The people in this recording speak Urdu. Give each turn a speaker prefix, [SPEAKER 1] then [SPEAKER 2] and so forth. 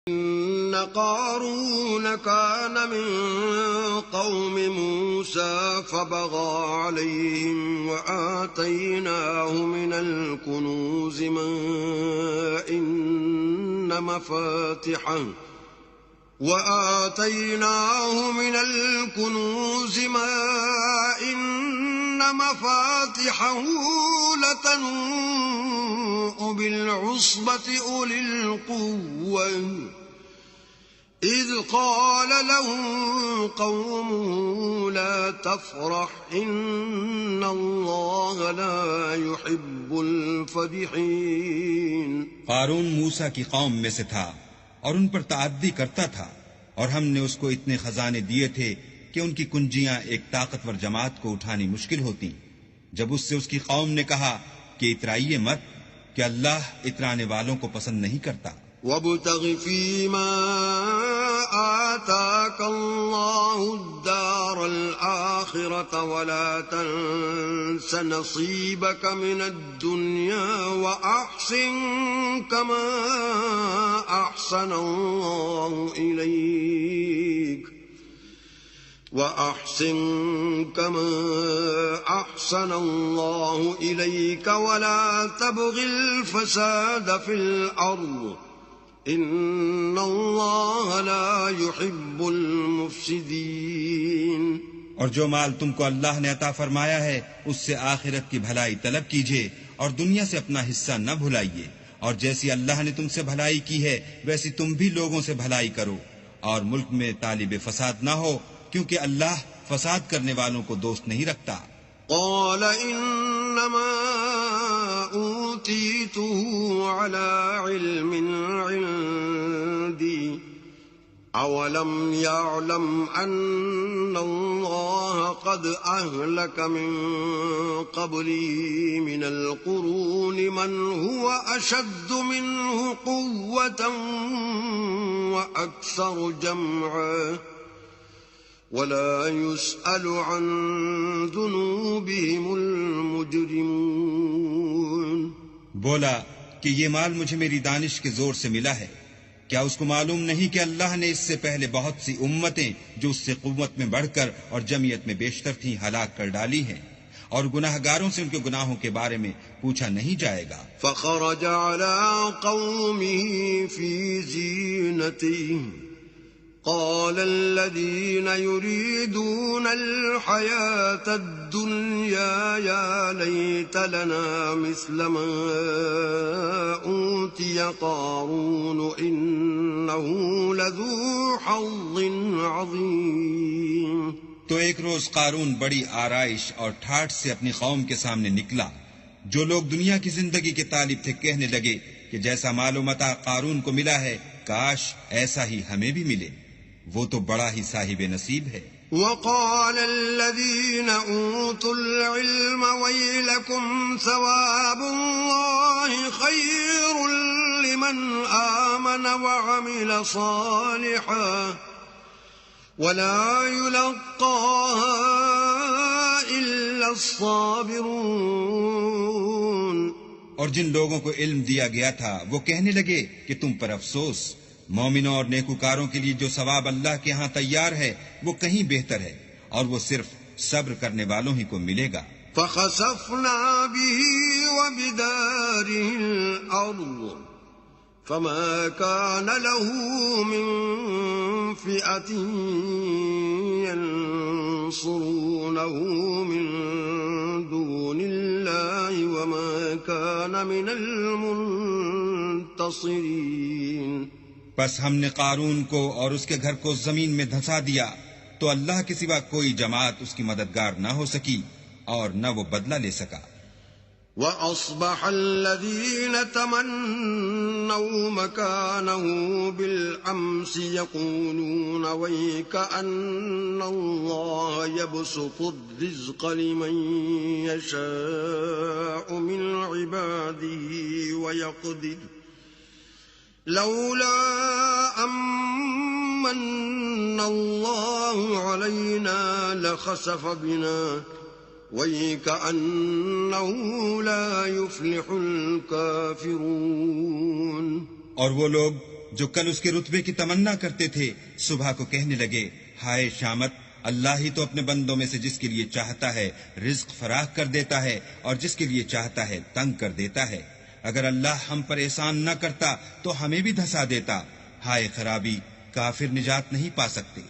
[SPEAKER 1] إن قارون كان من قوم موسى فبغى عليهم وآتيناه من الكنوز ما إن مفاتحه لتنوء بالعصبة أولي القوة إذ قال له قومه لا تفرح إن الله لا يحب الفرحين۔
[SPEAKER 2] قارون موسیٰ کی قوم میں سے تھا اور ان پر تعدی کرتا تھا، اور ہم نے اس کو اتنے خزانے دیے تھے کہ ان کی کنجیاں ایک طاقتور جماعت کو اٹھانی مشکل ہوتی۔ جب اس سے اس کی قوم نے کہا کہ اترائیے مت، کہ اللہ اترانے والوں کو پسند نہیں کرتا۔
[SPEAKER 1] وابتغ فيما آتاك الله الدار الآخرة ولا تنس نصيبك من الدنيا وأحسن كما أحسن الله إليك ولا تبغ الفساد في الأرض ان اللہ لا يحب المفسدین۔
[SPEAKER 2] اور جو مال تم کو اللہ نے عطا فرمایا ہے اس سے آخرت کی بھلائی طلب کیجیے اور دنیا سے اپنا حصہ نہ بھلائیے، اور جیسی اللہ نے تم سے بھلائی کی ہے ویسی تم بھی لوگوں سے بھلائی کرو، اور ملک میں طالب فساد نہ ہو، کیونکہ اللہ فساد کرنے والوں کو دوست نہیں رکھتا۔
[SPEAKER 1] قال انما اوتیته على علم عندي اولم يعلم ان الله قد اهلك من قبلي من القرون من هو اشد منه قوة واكثر جمعا ولا يسأل عن ذنوبهم المجرمون۔
[SPEAKER 2] بولا کہ یہ مال مجھے میری دانش کے زور سے ملا ہے، کیا اس کو معلوم نہیں کہ اللہ نے اس سے پہلے بہت سی امتیں جو اس سے قوت میں بڑھ کر اور جمعیت میں بیشتر تھیں ہلاک کر ڈالی ہیں، اور گناہگاروں سے ان کے گناہوں کے بارے میں پوچھا نہیں جائے گا۔
[SPEAKER 1] فخرج على قومه في زينته قال الذين يريدون الحياة الدنيا يا ليت لنا مثل ما أوتي قارون إنه لذو حظ عظيم۔
[SPEAKER 2] تو ایک روز قارون بڑی آرائش اور ٹھاٹھ سے اپنی قوم کے سامنے نکلا۔ جو لوگ دنیا کی زندگی کے طالب تھے کہنے لگے کہ جیسا مال و متاع قارون کو ملا ہے کاش ایسا ہی ہمیں بھی ملے، وہ تو بڑا ہی صاحب نصیب ہے۔
[SPEAKER 1] وقال الذين اوتوا العلم ويلكم ثواب الله خير لمن آمن وعمل صالحا ولا يلقاها إلا الصابرون۔
[SPEAKER 2] اور جن لوگوں کو علم دیا گیا تھا وہ کہنے لگے کہ تم پر افسوس، مومنوں اور نیکوکاروں کے لیے جو ثواب اللہ کے ہاں تیار ہے وہ کہیں بہتر ہے، اور وہ صرف صبر کرنے والوں ہی کو ملے گا۔
[SPEAKER 1] فخسفنا به وبداره الأرض فما كان له من فئة ينصرونه من دون الله وما كان من المنتصرين۔
[SPEAKER 2] پس ہم نے قارون کو اور اس کے گھر کو زمین میں دھنسا دیا تو اللہ کے سوا کوئی جماعت اس کی مددگار نہ ہو سکی اور نہ وہ بدلہ لے سکا۔
[SPEAKER 1] وَأَصْبَحَ الَّذِينَ تَمَنَّوْا مَكَانَهُ بِالْأَمْسِ يَقُولُونَ وَيْكَأَنَّ اللَّهَ يَبْسُطُ الرِّزْقَ لِمَن يَشَاءُ مِنْ عِبَادِهِ وَيَقْدِرُ لولا أمن الله علينا لخسف بنا وَيْكَأَنَّهُ لَا يُفْلِحُ الْكَافِرُونَ۔
[SPEAKER 2] اور وہ لوگ جو کل اس کے رتبے کی تمنا کرتے تھے صبح کو کہنے لگے ہائے شامت، اللہ ہی تو اپنے بندوں میں سے جس کے لیے چاہتا ہے رزق فراخ کر دیتا ہے اور جس کے لیے چاہتا ہے تنگ کر دیتا ہے۔ اگر اللہ ہم پر احسان نہ کرتا تو ہمیں بھی دھسا دیتا۔ ہائے خرابی، کافر نجات نہیں پا سکتے۔